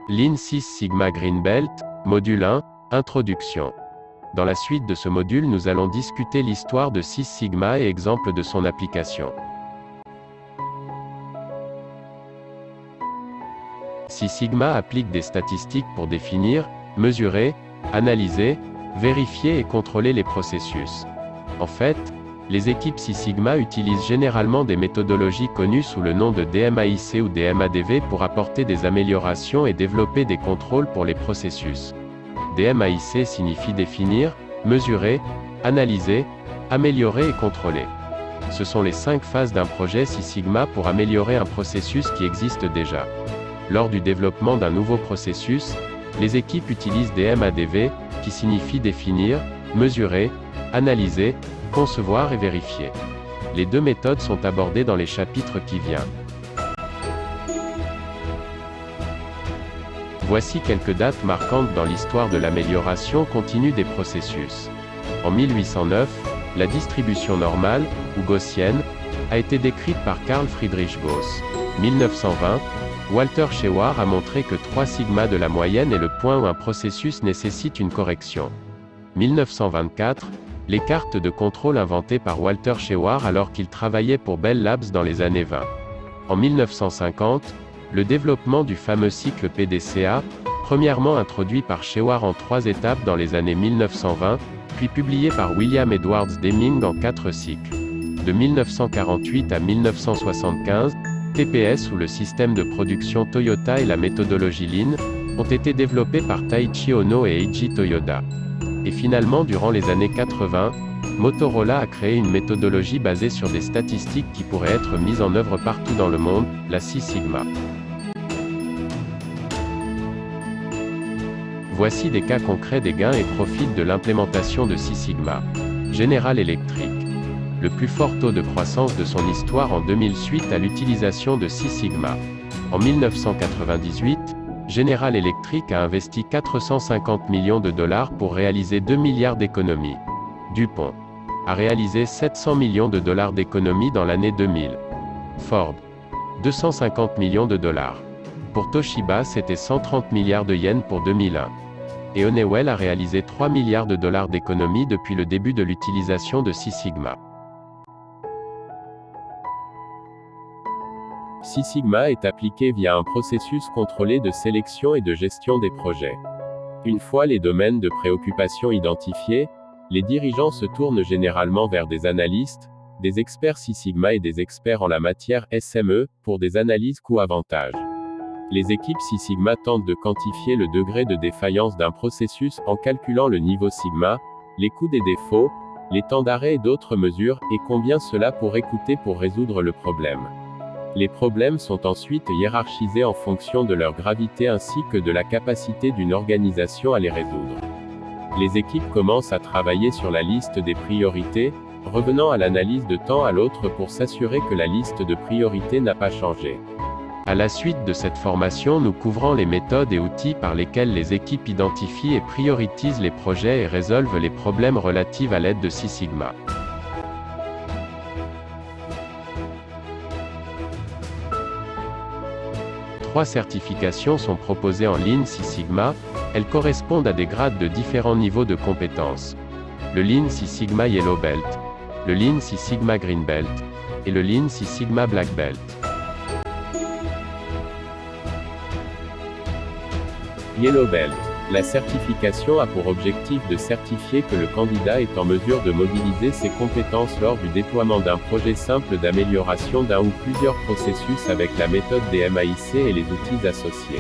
Lean Six Sigma Green Belt, Module 1, Introduction. Dans la suite de ce module, nous allons discuter l'histoire de Six Sigma et exemples de son application. Six Sigma applique des statistiques pour définir, mesurer, analyser, vérifier et contrôler les processus. En fait, les équipes Six Sigma utilisent généralement des méthodologies connues sous le nom de DMAIC ou DMADV pour apporter des améliorations et développer des contrôles pour les processus. DMAIC signifie définir, mesurer, analyser, améliorer et contrôler. Ce sont les 5 phases d'un projet Six Sigma pour améliorer un processus qui existe déjà. Lors du développement d'un nouveau processus, les équipes utilisent DMADV, qui signifie définir, mesurer, analyser, concevoir et vérifier. Les deux méthodes sont abordées dans les chapitres qui viennent. Voici quelques dates marquantes dans l'histoire de l'amélioration continue des processus. En 1809, la distribution normale, ou gaussienne, a été décrite par Carl Friedrich Gauss. 1920, Walter Shewhart a montré que 3 sigma de la moyenne est le point où un processus nécessite une correction. 1924, les cartes de contrôle inventées par Walter Shewhart alors qu'il travaillait pour Bell Labs dans les années 20. En 1950, le développement du fameux cycle PDCA, premièrement introduit par Shewhart en 3 étapes dans les années 1920, puis publié par William Edwards Deming en 4 cycles. De 1948 à 1975, TPS ou le système de production Toyota et la méthodologie Lean, ont été développés par Taiichi Ohno et Eiji Toyoda. Et finalement durant les années 80, Motorola a créé une méthodologie basée sur des statistiques qui pourraient être mises en œuvre partout dans le monde, la Six Sigma. Voici des cas concrets des gains et profits de l'implémentation de Six Sigma. General Electric. Le plus fort taux de croissance de son histoire en 2000 suite à l'utilisation de Six Sigma. En 1998, General Electric a investi 450 millions de dollars pour réaliser 2 milliards d'économies. DuPont a réalisé 700 millions de dollars d'économies dans l'année 2000. Ford, 250 millions de dollars. Pour Toshiba, c'était 130 milliards de yens pour 2001. Et Honeywell a réalisé 3 milliards de dollars d'économies depuis le début de l'utilisation de Six Sigma. Six Sigma est appliqué via un processus contrôlé de sélection et de gestion des projets. Une fois les domaines de préoccupation identifiés, les dirigeants se tournent généralement vers des analystes, des experts Six Sigma et des experts en la matière SME, pour des analyses coût-avantage. Les équipes Six Sigma tentent de quantifier le degré de défaillance d'un processus en calculant le niveau Sigma, les coûts des défauts, les temps d'arrêt et d'autres mesures, et combien cela pourrait coûter pour résoudre le problème. Les problèmes sont ensuite hiérarchisés en fonction de leur gravité ainsi que de la capacité d'une organisation à les résoudre. Les équipes commencent à travailler sur la liste des priorités, revenant à l'analyse de temps à l'autre pour s'assurer que la liste de priorités n'a pas changé. À la suite de cette formation, nous couvrons les méthodes et outils par lesquels les équipes identifient et prioritisent les projets et résolvent les problèmes relatifs à l'aide de Six Sigma. Trois certifications sont proposées en Lean Six Sigma, elles correspondent à des grades de différents niveaux de compétences. Le Lean Six Sigma Yellow Belt, le Lean Six Sigma Green Belt, et le Lean Six Sigma Black Belt. Yellow Belt. La certification a pour objectif de certifier que le candidat est en mesure de mobiliser ses compétences lors du déploiement d'un projet simple d'amélioration d'un ou plusieurs processus avec la méthode DMAIC et les outils associés.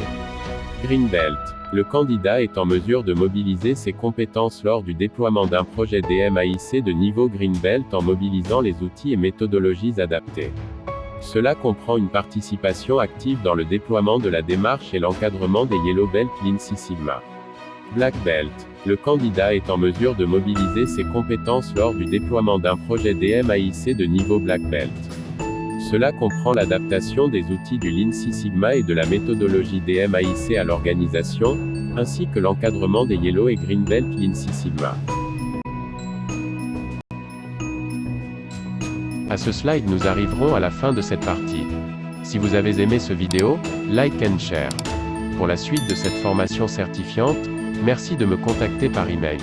Green Belt. Le candidat est en mesure de mobiliser ses compétences lors du déploiement d'un projet DMAIC de niveau Green Belt en mobilisant les outils et méthodologies adaptés. Cela comprend une participation active dans le déploiement de la démarche et l'encadrement des Yellow Belt Lean Six Sigma. Black Belt. Le candidat est en mesure de mobiliser ses compétences lors du déploiement d'un projet DMAIC de niveau Black Belt. Cela comprend l'adaptation des outils du Lean Six Sigma et de la méthodologie DMAIC à l'organisation, ainsi que l'encadrement des Yellow et Green Belt Lean Six Sigma. À ce slide, nous arriverons à la fin de cette partie. Si vous avez aimé ce vidéo, like and share. Pour la suite de cette formation certifiante, merci de me contacter par email.